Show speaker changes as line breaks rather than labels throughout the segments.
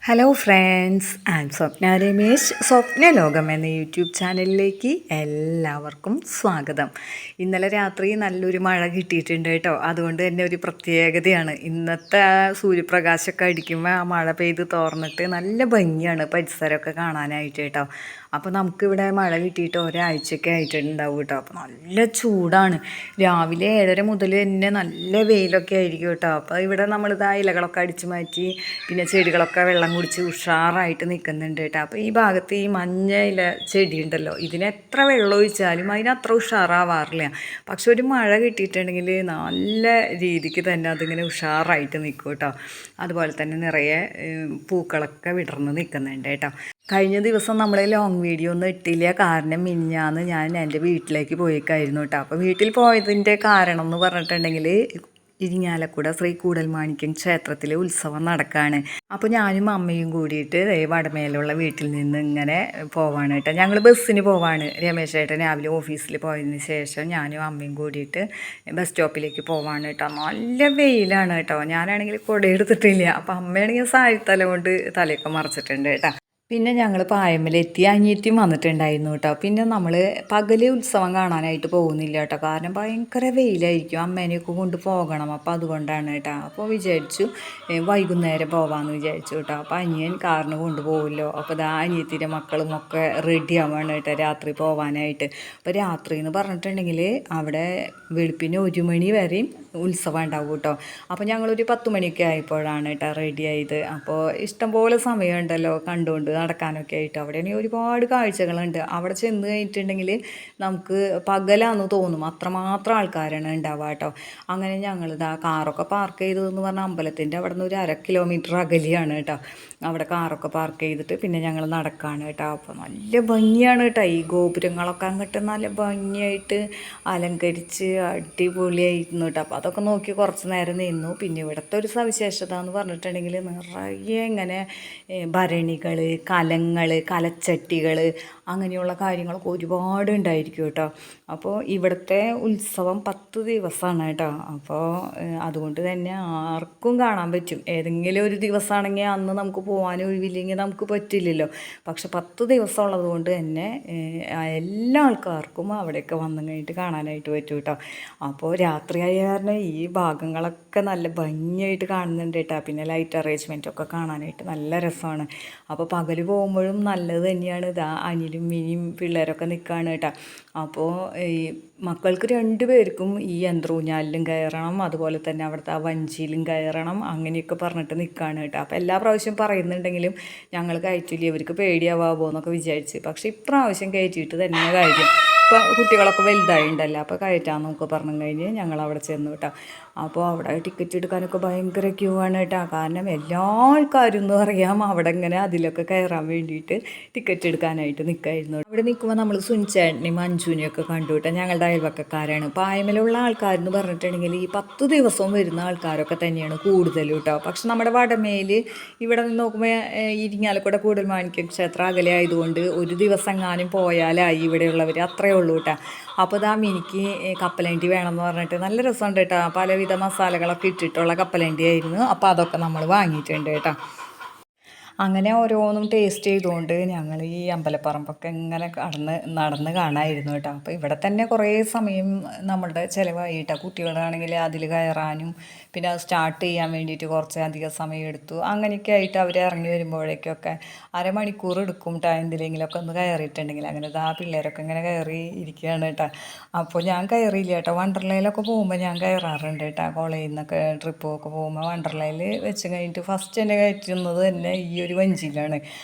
Hello friends, and സ്വപ്ന രമേശ് സ്വപ്ന ലോകം എന്ന YouTube ചാനലിലേക്ക് എല്ലാവർക്കും സ്വാഗതം. ഇന്നലെ രാത്രി നല്ലൊരു മഴ കിട്ടിയിട്ടുണ്ട് കേട്ടോ. അതുകൊണ്ട് തന്നെ ഒരു പ്രത്യേകതയാണ്. ഇന്നത്തെ സൂര്യപ്രകാശമൊക്കെ അടിക്കുമ്പോൾ ആ മഴ പെയ്ത് തോർന്നിട്ട് നല്ല ഭംഗിയാണ് പരിസരമൊക്കെ കാണാനായിട്ട് കേട്ടോ. അപ്പോൾ നമുക്കിവിടെ മഴ കിട്ടിയിട്ട് ഒരാഴ്ചയൊക്കെ ആയിട്ടുണ്ടാവും കേട്ടോ. അപ്പോൾ നല്ല ചൂടാണ്. രാവിലെ 7:30 മുതൽ തന്നെ നല്ല വെയിലൊക്കെ ആയിരിക്കും കേട്ടോ. അപ്പോൾ ഇവിടെ നമ്മളിതാ ഇലകളൊക്കെ അടിച്ചു മാറ്റി, പിന്നെ ചെടികളൊക്കെ വെള്ളം കുടിച്ച് ഉഷാറായിട്ട് നിൽക്കുന്നുണ്ട് കേട്ടോ. അപ്പോൾ ഈ ഭാഗത്ത് ഈ മഞ്ഞ ഇല ചെടി ഉണ്ടല്ലോ, ഇതിന് എത്ര വെള്ളം ഒഴിച്ചാലും അതിനത്ര ഉഷാറാവാറില്ല. പക്ഷെ ഒരു മഴ കിട്ടിയിട്ടുണ്ടെങ്കിൽ നല്ല രീതിക്ക് തന്നെ അതിങ്ങനെ ഉഷാറായിട്ട് നിൽക്കും കേട്ടോ. അതുപോലെ തന്നെ നിറയെ പൂക്കളൊക്കെ വിടർന്ന് നിൽക്കുന്നുണ്ട് കേട്ടോ. കഴിഞ്ഞ ദിവസം നമ്മൾ ലോങ് വീഡിയോ ഒന്നും ഇട്ടില്ല. കാരണം മിനിഞ്ഞാന്ന് ഞാൻ എൻ്റെ വീട്ടിലേക്ക് പോയേക്കായിരുന്നു കേട്ടോ. അപ്പോൾ വീട്ടിൽ പോയതിൻ്റെ കാരണം എന്ന് പറഞ്ഞിട്ടുണ്ടെങ്കിൽ ഇരിങ്ങാലക്കുട ശ്രീ കൂടൽമാണിക്യം ക്ഷേത്രത്തിലെ ഉത്സവം നടക്കുകയാണ്. അപ്പോൾ ഞാനും അമ്മയും കൂടിയിട്ട് വടമേലുള്ള വീട്ടിൽ നിന്ന് ഇങ്ങനെ പോവാണ് കേട്ടോ. ഞങ്ങൾ ബസ്സിന് പോവാണ്. രമേശ് ഏട്ടൻ രാവിലെ ഓഫീസിൽ പോയതിന് ശേഷം ഞാനും അമ്മയും കൂടിയിട്ട് ബസ് സ്റ്റോപ്പിലേക്ക് പോവാണ് കേട്ടോ. നല്ല വെയിലാണ് കേട്ടോ. ഞാനാണെങ്കിൽ കുട എടുത്തിട്ടില്ല. അപ്പോൾ അമ്മയാണെങ്കിൽ സാരിത്തല കൊണ്ട് തലയൊക്കെ മറച്ചിട്ടുണ്ട് കേട്ടോ. പിന്നെ ഞങ്ങൾ പായമ്മലെത്തി, അനിയത്തിയും വന്നിട്ടുണ്ടായിരുന്നു കേട്ടോ. പിന്നെ നമ്മൾ പകല് ഉത്സവം കാണാനായിട്ട് പോകുന്നില്ല കേട്ടോ. കാരണം ഭയങ്കര വെയിലായിരിക്കും, അമ്മേനെയൊക്കെ കൊണ്ട് പോകണം. അപ്പോൾ അതുകൊണ്ടാണ് കേട്ടോ. അപ്പോൾ വിചാരിച്ചു വൈകുന്നേരം പോകാമെന്ന് വിചാരിച്ചു കേട്ടോ. അപ്പോൾ അനിയൻ കാറിന് കൊണ്ടുപോകുമല്ലോ. അപ്പോൾ ഇതാ അനിയത്തിൻ്റെ മക്കളും ഒക്കെ റെഡി ആവുകയാണ് കേട്ടോ രാത്രി പോകാനായിട്ട്. അപ്പോൾ രാത്രി എന്ന് പറഞ്ഞിട്ടുണ്ടെങ്കിൽ അവിടെ വെളുപ്പിന് 1 മണി വരെയും ഉത്സവം ഉണ്ടാവും കേട്ടോ. അപ്പോൾ ഞങ്ങളൊരു 10 മണിയൊക്കെ ആയപ്പോഴാണ് കേട്ടോ റെഡി ആയത്. അപ്പോൾ ഇഷ്ടംപോലെ സമയമുണ്ടല്ലോ കണ്ടുകൊണ്ട് നടക്കാനൊക്കെ ആയിട്ട്. അവിടെയാണെങ്കിൽ ഒരുപാട് കാഴ്ചകളുണ്ട്. അവിടെ ചെന്ന് കഴിഞ്ഞിട്ടുണ്ടെങ്കിൽ നമുക്ക് പകലാന്ന് തോന്നും, അത്രമാത്രം ആൾക്കാരാണ് ഉണ്ടാവുക കേട്ടോ. അങ്ങനെ ഞങ്ങളിതാ കാറൊക്കെ പാർക്ക് ചെയ്തതെന്ന് പറഞ്ഞാൽ അമ്പലത്തിൻ്റെ അവിടെ നിന്ന് ഒരു 1/2 കിലോമീറ്റർ അകലെയാണ് കേട്ടോ. അവിടെ കാറൊക്കെ പാർക്ക് ചെയ്തിട്ട് പിന്നെ ഞങ്ങൾ നടക്കുകയാണ് കേട്ടോ. അപ്പോൾ നല്ല ഭംഗിയാണ് കേട്ടോ. ഈ ഗോപുരങ്ങളൊക്കെ അങ്ങോട്ട് നല്ല ഭംഗിയായിട്ട് അലങ്കരിച്ച് അടിപൊളിയായിരുന്നു കേട്ടോ. അപ്പോൾ അതൊക്കെ നോക്കി കുറച്ച് നേരം നിന്നു. പിന്നെ ഇവിടുത്തെ ഒരു സവിശേഷത എന്ന് പറഞ്ഞിട്ടുണ്ടെങ്കിൽ നിറയെ ഇങ്ങനെ ഭരണികൾ, കലങ്ങൾ, കലച്ചട്ടികൾ അങ്ങനെയുള്ള കാര്യങ്ങളൊക്കെ ഒരുപാട് ഉണ്ടായിരിക്കും കേട്ടോ. അപ്പോൾ ഇവിടുത്തെ ഉത്സവം 10 ദിവസമാണ് കേട്ടോ. അപ്പോൾ അതുകൊണ്ട് തന്നെ ആർക്കും കാണാൻ പറ്റും. ഏതെങ്കിലും ഒരു ദിവസമാണെങ്കിൽ അന്ന് നമുക്ക് പോകാൻ ഒഴിവില്ലെങ്കിൽ നമുക്ക് പറ്റില്ലല്ലോ. പക്ഷെ 10 ദിവസം ഉള്ളത് കൊണ്ട് തന്നെ എല്ലാ ആൾക്കാർക്കും അവിടെയൊക്കെ വന്നു കഴിഞ്ഞിട്ട് കാണാനായിട്ട് പറ്റും കേട്ടോ. അപ്പോൾ രാത്രിയായ കാരണം ഈ ഭാഗങ്ങളൊക്കെ നല്ല ഭംഗിയായിട്ട് കാണുന്നുണ്ട് കേട്ടോ. പിന്നെ ലൈറ്റ് അറേഞ്ച്മെൻറ്റൊക്കെ കാണാനായിട്ട് നല്ല രസമാണ്. അപ്പോൾ പകൽ പോകുമ്പോഴും നല്ലത് തന്നെയാണ്. ഇതാ അനിലും മിനിയും പിള്ളേരൊക്കെ നിൽക്കുകയാണ് കേട്ടോ. അപ്പോൾ ഈ മക്കൾക്ക് 2 പേർക്കും ഈ യന്ത്രൂഞ്ഞാലിലും കയറണം, അതുപോലെ തന്നെ അവിടുത്തെ ആ വഞ്ചിയിലും കയറണം, അങ്ങനെയൊക്കെ പറഞ്ഞിട്ട് നിൽക്കുകയാണ് കേട്ടോ. അപ്പോൾ എല്ലാ പ്രാവശ്യം പറയുന്നുണ്ടെങ്കിലും ഞങ്ങൾ കയറ്റില്ല, ഇവർക്ക് പേടിയാവാമോ എന്നൊക്കെ വിചാരിച്ച്. പക്ഷേ ഇപ്രാവശ്യം കയറ്റിയിട്ട് തന്നെ കാര്യം. ഇപ്പോൾ കുട്ടികളൊക്കെ വലുതായിട്ടുണ്ടല്ലോ, അപ്പോൾ കയറ്റാമെന്നൊക്കെ പറഞ്ഞു കഴിഞ്ഞ് ഞങ്ങൾ അവിടെ ചെന്നു കേട്ടോ. അപ്പോൾ അവിടെ ടിക്കറ്റ് എടുക്കാനൊക്കെ ഭയങ്കര ക്യൂ ആണ് കേട്ടോ. കാരണം എല്ലാ ആൾക്കാരും എന്ന് പറയാം അവിടെ ഇങ്ങനെ അതിലൊക്കെ കയറാൻ വേണ്ടിയിട്ട് ടിക്കറ്റ് എടുക്കാനായിട്ട് നിൽക്കായിരുന്നു. അവിടെ നിൽക്കുമ്പോൾ നമ്മൾ സുനിച്ചേട്ടനെയും മഞ്ജുവിനെയൊക്കെ കണ്ടു കേട്ടോ. ഞങ്ങളുടെ അയൽവക്കക്കാരാണ്. പായമ്മലുള്ള ആൾക്കാരെന്ന് പറഞ്ഞിട്ടുണ്ടെങ്കിൽ ഈ 10 ദിവസവും വരുന്ന ആൾക്കാരൊക്കെ തന്നെയാണ് കൂടുതലും കേട്ടോ. പക്ഷെ നമ്മുടെ വടമേൽ ഇവിടെ നിന്ന് നോക്കുമ്പോൾ ഇരിങ്ങാലക്കുട കൂടൽമാണിക്യം ക്ഷേത്രം അകലെ ആയതുകൊണ്ട് ഒരു ദിവസം എങ്ങാനും പോയാലായി ഇവിടെയുള്ളവർ, അത്രയേ ഉള്ളൂ കേട്ടോ. അപ്പോൾ ഇതാ മിനിക്ക് കപ്പലണ്ടി വേണമെന്ന് പറഞ്ഞിട്ട് നല്ല രസമുണ്ട് കേട്ടോ. പലവിധ മസാലകളൊക്കെ ഇട്ടിട്ടുള്ള കപ്പലണ്ടി ആയിരുന്നു. അപ്പോൾ അതൊക്കെ നമ്മൾ വാങ്ങിയിട്ടുണ്ട് കേട്ടോ. അങ്ങനെ ഓരോന്നും ടേസ്റ്റ് ചെയ്തുകൊണ്ട് ഞങ്ങൾ ഈ അമ്പലപ്പറമ്പൊക്കെ ഇങ്ങനെ നടന്ന് കാണാമായിരുന്നു കേട്ടോ. അപ്പോൾ ഇവിടെ തന്നെ കുറേ സമയം നമ്മളുടെ ചിലവായിട്ടോ. കുട്ടികളാണെങ്കിൽ അതിൽ കയറാനും പിന്നെ അത് സ്റ്റാർട്ട് ചെയ്യാൻ വേണ്ടിയിട്ട് കുറച്ച് അധികം സമയം എടുത്തു. അങ്ങനെയൊക്കെ ആയിട്ട് അവർ ഇറങ്ങി വരുമ്പോഴേക്കൊക്കെ അരമണിക്കൂർ എടുക്കും കേട്ടോ. എന്തിലെങ്കിലുമൊക്കെ ഒന്ന് കയറിയിട്ടുണ്ടെങ്കിൽ. അങ്ങനെ ആ പിള്ളേരൊക്കെ ഇങ്ങനെ കയറി ഇരിക്കുകയാണ് കേട്ടോ. അപ്പോൾ ഞാൻ കയറിയില്ല കേട്ടോ. വണ്ടർലയിലൊക്കെ പോകുമ്പോൾ ഞാൻ കയറാറുണ്ട് കേട്ടോ. കോളേജിൽ നിന്നൊക്കെ ട്രിപ്പൊക്കെ പോകുമ്പോൾ വണ്ടർലയിൽ വെച്ച് കഴിഞ്ഞിട്ട് ഫസ്റ്റ് എന്നെ കയറ്റുന്നത് തന്നെ ഈ ഒരു വഞ്ചിയിലാണ്.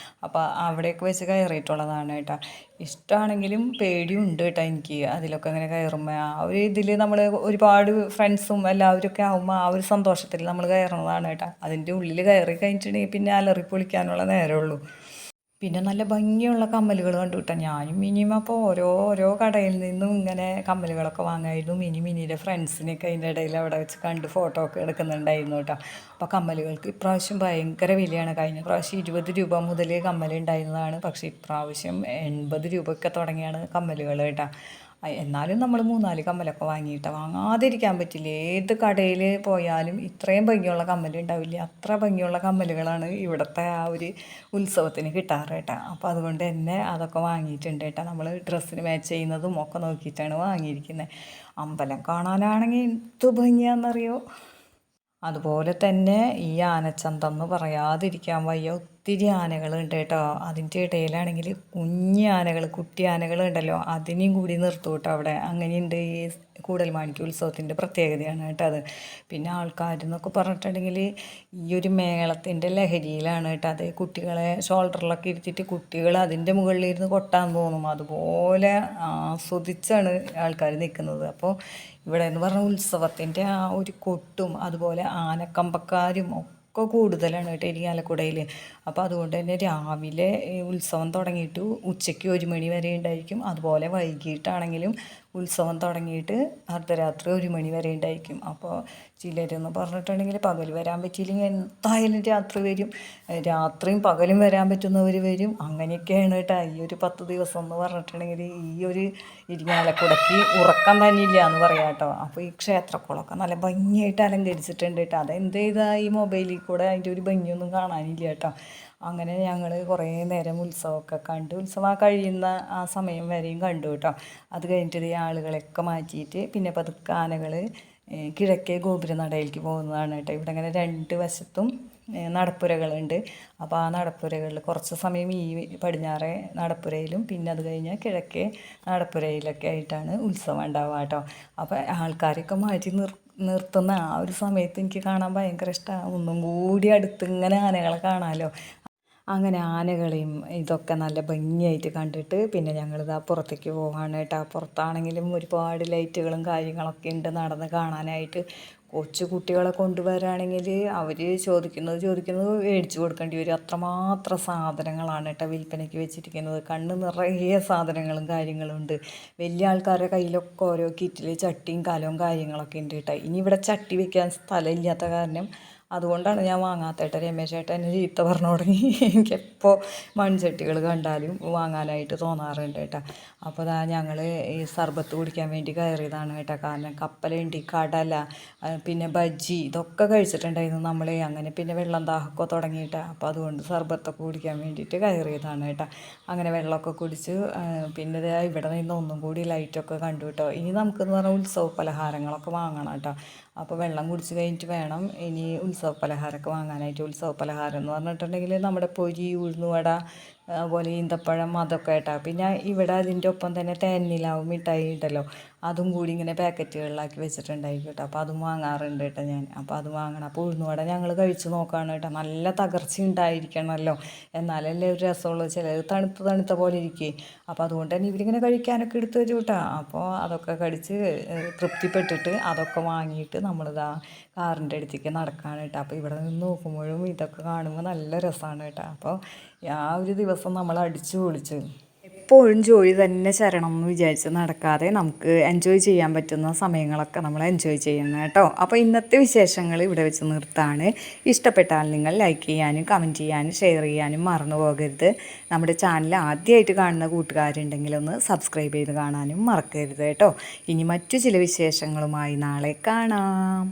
അപ്പോൾ അവിടെയൊക്കെ വെച്ച് കയറിയിട്ടുള്ളതാണ് കേട്ടോ. ഇഷ്ടമാണെങ്കിലും പേടിയുണ്ട് കേട്ടോ എനിക്ക് അതിലൊക്കെ ഇങ്ങനെ കയറുമ്പോൾ. ആ ഒരു ഇതിൽ നമ്മൾ ഒരുപാട് ഫ്രണ്ട്സും എല്ലാവരൊക്കെ ആകുമ്പോൾ ആ ഒരു സന്തോഷത്തിൽ നമ്മൾ കയറുന്നതാണ് കേട്ടോ. അതിൻ്റെ ഉള്ളിൽ കയറി കഴിഞ്ഞിട്ടുണ്ടെങ്കിൽ പിന്നെ അലറി പൊളിക്കാനുള്ള നേരമുള്ളൂ. പിന്നെ നല്ല ഭംഗിയുള്ള കമ്മലുകൾ കണ്ടു കിട്ടാം. ഞാനും മിനിയും അപ്പോൾ ഓരോ കടയിൽ നിന്നും ഇങ്ങനെ കമ്മലുകളൊക്കെ വാങ്ങായിരുന്നു. മിനിയുടെ ഫ്രണ്ട്സിനൊക്കെ അതിൻ്റെ ഇടയിൽ അവിടെ വെച്ച് കണ്ട് ഫോട്ടോ ഒക്കെ എടുക്കുന്നുണ്ടായിരുന്നു കേട്ടോ. അപ്പോൾ കമ്മലുകൾക്ക് ഇപ്രാവശ്യം ഭയങ്കര വിലയാണ്. കഴിഞ്ഞ പ്രാവശ്യം 20 രൂപ മുതൽ കമ്മൽ ഉണ്ടായിരുന്നതാണ്. പക്ഷേ ഇപ്രാവശ്യം 80 രൂപയൊക്കെ തുടങ്ങിയാണ് കമ്മലുകൾ കേട്ടോ. എന്നാലും നമ്മൾ 3-4 കമ്മലൊക്കെ വാങ്ങിയിട്ടാണ്, വാങ്ങാതിരിക്കാൻ പറ്റില്ല. ഏത് കടയിൽ പോയാലും ഇത്രയും ഭംഗിയുള്ള കമ്മലുണ്ടാവില്ല. അത്ര ഭംഗിയുള്ള കമ്മലുകളാണ് ഇവിടുത്തെ ആ ഒരു ഉത്സവത്തിന് കിട്ടാറ് കേട്ടോ. അപ്പോൾ അതുകൊണ്ട് തന്നെ അതൊക്കെ വാങ്ങിയിട്ടുണ്ട് കേട്ടോ. നമ്മൾ ഡ്രസ്സിന് മാച്ച് ചെയ്യുന്നതും ഒക്കെ നോക്കിയിട്ടാണ് വാങ്ങിയിരിക്കുന്നത്. അമ്പലം കാണാനാണെങ്കിൽ എന്ത് ഭംഗിയാണെന്നറിയോ. അതുപോലെ തന്നെ ഈ ആനച്ചന്തം എന്ന് പറയാതിരിക്കാൻ വയ്യ. ഒത്തിരി ആനകളുണ്ട് കേട്ടോ. അതിൻ്റെ ഇടയിലാണെങ്കിൽ കുഞ്ഞി ആനകൾ, കുട്ടി ആനകളുണ്ടല്ലോ, അതിനെയും കൂടി നിർത്തും കേട്ടോ അവിടെ. അങ്ങനെയുണ്ട് ഈ കൂടൽമാണിക്യ ഉത്സവത്തിൻ്റെ പ്രത്യേകതയാണ് കേട്ടോ അത്. പിന്നെ ആൾക്കാരെന്നൊക്കെ പറഞ്ഞിട്ടുണ്ടെങ്കിൽ ഈ ഒരു മേളത്തിൻ്റെ ലഹരിയിലാണ് കേട്ടോ. അത് കുട്ടികളെ ഷോൾഡറിലൊക്കെ ഇരുത്തിയിട്ട് കുട്ടികൾ അതിൻ്റെ മുകളിലിരുന്ന് കൊട്ടാൻ തോന്നും. അതുപോലെ ആസ്വദിച്ചാണ് ആൾക്കാർ നിൽക്കുന്നത്. അപ്പോൾ ഇവിടെ എന്ന് പറഞ്ഞാൽ ഉത്സവത്തിൻ്റെ ആ ഒരു കൊട്ടും അതുപോലെ ആനക്കമ്പക്കാരും ഒക്കെ കൂടുതലാണ് കേട്ടോ ഇരിങ്ങാലക്കുടയിൽ. അപ്പോൾ അതുകൊണ്ട് തന്നെ രാവിലെ ഉത്സവം തുടങ്ങിയിട്ട് ഉച്ചയ്ക്ക് 1 മണി വരെ ഉണ്ടായിരിക്കും. അതുപോലെ വൈകിട്ടാണെങ്കിലും ഉത്സവം തുടങ്ങിയിട്ട് അർദ്ധരാത്രി 1 മണി വരെ ഉണ്ടായിരിക്കും. അപ്പോൾ ചിലരെന്ന് പറഞ്ഞിട്ടുണ്ടെങ്കിൽ പകൽ വരാൻ പറ്റിയില്ലെങ്കിൽ എന്തായാലും രാത്രി വരും. രാത്രിയും പകലും വരാൻ പറ്റുന്നവർ വരും. അങ്ങനെയൊക്കെയാണ് കേട്ടോ ഈ ഒരു 10 ദിവസം എന്ന് പറഞ്ഞിട്ടുണ്ടെങ്കിൽ. ഈ ഒരു ഇരിങ്ങാലക്കുടയ്ക്ക് ഉറക്കം തന്നെ ഇല്ല എന്ന് പറയാം കേട്ടോ. അപ്പോൾ ഈ ക്ഷേത്രക്കുളമൊക്കെ നല്ല ഭംഗിയായിട്ട് അലങ്കരിച്ചിട്ടുണ്ട് കേട്ടോ. അതെന്ത് ചെയ്താൽ ഈ മൊബൈലിൽ കൂടെ അതിൻ്റെ ഒരു ഭംഗിയൊന്നും കാണാനില്ല കേട്ടോ. അങ്ങനെ ഞങ്ങൾ കുറേ നേരം ഉത്സവമൊക്കെ കണ്ടു. ഉത്സവം കഴിയുന്ന ആ സമയം വരെയും കണ്ടു കേട്ടോ. അത് കഴിഞ്ഞിട്ട് ഈ ആളുകളെയൊക്കെ മാറ്റിയിട്ട് പിന്നെ പതുക്കെ ആനകൾ കിഴക്കേ ഗോപുരനടയിലേക്ക് പോകുന്നതാണ് കേട്ടോ. ഇവിടെ ഇങ്ങനെ 2 വശത്തും നടപ്പുരകളുണ്ട്. അപ്പോൾ ആ നടപ്പുരകളിൽ കുറച്ച് സമയം ഈ പടിഞ്ഞാറേ നടപ്പുരയിലും പിന്നെ അത് കഴിഞ്ഞാൽ കിഴക്കേ നടപ്പുരയിലൊക്കെ ആയിട്ടാണ് ഉത്സവം ഉണ്ടാവുക കേട്ടോ. അപ്പോൾ ആൾക്കാരൊക്കെ മാറ്റി നിർത്തുന്ന ആ ഒരു സമയത്ത് എനിക്ക് കാണാൻ ഭയങ്കര ഇഷ്ടമാണ്. ഒന്നും കൂടി അടുത്ത് ഇങ്ങനെ ആനകളെ കാണാമല്ലോ. അങ്ങനെ ആനകളെയും ഇതൊക്കെ നല്ല ഭംഗിയായിട്ട് കണ്ടിട്ട് പിന്നെ ഞങ്ങളിതാ പുറത്തേക്ക് പോവാണ് കേട്ടോ. പുറത്താണെങ്കിലും ഒരുപാട് ലൈറ്റുകളും കാര്യങ്ങളൊക്കെ ഉണ്ട് നടന്ന് കാണാനായിട്ട്. കൊച്ചു കുട്ടികളെ കൊണ്ടുവരാണെങ്കിൽ അവർ ചോദിക്കുന്നത് മേടിച്ചു കൊടുക്കേണ്ടി വരും. അത്രമാത്രം സാധനങ്ങളാണ് കേട്ടോ വിൽപ്പനയ്ക്ക് വെച്ചിരിക്കുന്നത്. കണ്ണ് നിറയെ സാധനങ്ങളും കാര്യങ്ങളും ഉണ്ട്. വലിയ ആൾക്കാരുടെ കയ്യിലൊക്കെ ഓരോ കിറ്റിൽ ചട്ടിയും കലവും കാര്യങ്ങളൊക്കെ ഉണ്ട് കേട്ടോ. ഇനി ഇവിടെ ചട്ടി വെക്കാൻ സ്ഥലമില്ലാത്ത കാരണം അതുകൊണ്ടാണ് ഞാൻ വാങ്ങാത്തേട്ട. രമേശ് ചേട്ടൻ എന്നെ ചീത്ത പറഞ്ഞു തുടങ്ങി. എനിക്കെപ്പോൾ മൺചട്ടികൾ കണ്ടാലും വാങ്ങാനായിട്ട് തോന്നാറുണ്ട് കേട്ടോ. അപ്പോൾ അതാ ഞങ്ങൾ ഈ സർബത്ത് കുടിക്കാൻ വേണ്ടി കയറിയതാണ് കേട്ടോ. കാരണം കപ്പലണ്ടി, കടല, പിന്നെ ബജ്ജി ഇതൊക്കെ കഴിച്ചിട്ടുണ്ടായിരുന്നു നമ്മൾ. അങ്ങനെ പിന്നെ വെള്ളം ദാഹമൊക്കെ തുടങ്ങിയിട്ട് അപ്പോൾ അതുകൊണ്ട് സർബത്തൊക്കെ കുടിക്കാൻ വേണ്ടിയിട്ട് കയറിയതാണ് കേട്ടോ. അങ്ങനെ വെള്ളമൊക്കെ കുടിച്ച് പിന്നെ ഇവിടെ നിന്ന് ഒന്നും കൂടി ലൈറ്റൊക്കെ കണ്ടു കേട്ടോ. ഇനി നമുക്കെന്ന് പറഞ്ഞാൽ ഉത്സവ പലഹാരങ്ങളൊക്കെ വാങ്ങണം കേട്ടോ. അപ്പോൾ വെള്ളം കുടിച്ച് കഴിഞ്ഞിട്ട് വേണം ഇനി ഉത്സവ പലഹാരമൊക്കെ വാങ്ങാനായിട്ട്. ഉത്സവ പലഹാരം എന്ന് പറഞ്ഞിട്ടുണ്ടെങ്കിൽ നമ്മുടെ പൊരി, ഉഴുന്നുവട, അതുപോലെ ഈന്തപ്പഴം അതൊക്കെ കേട്ടോ. പിന്നെ ഇവിടെ അതിൻ്റെ ഒപ്പം തന്നെ തേനിലാവ് മിഠായി ഉണ്ടല്ലോ, അതും കൂടി ഇങ്ങനെ പാക്കറ്റുകളിലാക്കി വെച്ചിട്ടുണ്ടായിരിക്കും കേട്ടോ. അപ്പോൾ അതും വാങ്ങാറുണ്ട് കേട്ടോ ഞാൻ. അപ്പോൾ അത് വാങ്ങണം. അപ്പോൾ ഉഴുന്നുവട ഞങ്ങൾ കഴിച്ച് നോക്കുകയാണ് കേട്ടോ. നല്ല തകർച്ച ഉണ്ടായിരിക്കണമല്ലോ, എന്നാലല്ലേ ഒരു രസമുള്ളൂ. ചിലത് തണുത്ത പോലെ ഇരിക്കുകയെ. അപ്പോൾ അതുകൊണ്ട് തന്നെ ഇവരിങ്ങനെ കഴിക്കാനൊക്കെ എടുത്ത് വരും കേട്ടോ. അപ്പോൾ അതൊക്കെ കടിച്ച് തൃപ്തിപ്പെട്ടിട്ട് അതൊക്കെ വാങ്ങിയിട്ട് നമ്മളിതാ കാറിൻ്റെ അടുത്തേക്ക് നടക്കുകയാണ് കേട്ടോ. അപ്പോൾ ഇവിടെ നിന്ന് നോക്കുമ്പോഴും ഇതൊക്കെ കാണുമ്പോൾ നല്ല രസമാണ് കേട്ടോ. അപ്പോൾ ആ ഒരു ദിവസം നമ്മൾ അടിച്ചു പൊളിച്ചു. എപ്പോഴും ജോലി തന്നെ ശരണം എന്ന് വിചാരിച്ച് നടക്കാതെ നമുക്ക് എൻജോയ് ചെയ്യാൻ പറ്റുന്ന സമയങ്ങളൊക്കെ നമ്മൾ എൻജോയ് ചെയ്യണം കേട്ടോ. അപ്പോൾ ഇന്നത്തെ വിശേഷങ്ങൾ ഇവിടെ വെച്ച് നിർത്താണ്. ഇഷ്ടപ്പെട്ടാൽ നിങ്ങൾ ലൈക്ക് ചെയ്യാനും കമൻറ്റ് ചെയ്യാനും ഷെയർ ചെയ്യാനും മറന്നു പോകരുത്. നമ്മുടെ ചാനൽ ആദ്യമായിട്ട് കാണുന്ന കൂട്ടുകാരുണ്ടെങ്കിൽ ഒന്ന് സബ്സ്ക്രൈബ് ചെയ്ത് കാണാനും മറക്കരുത് കേട്ടോ. ഇനി മറ്റു ചില വിശേഷങ്ങളുമായി നാളെ കാണാം.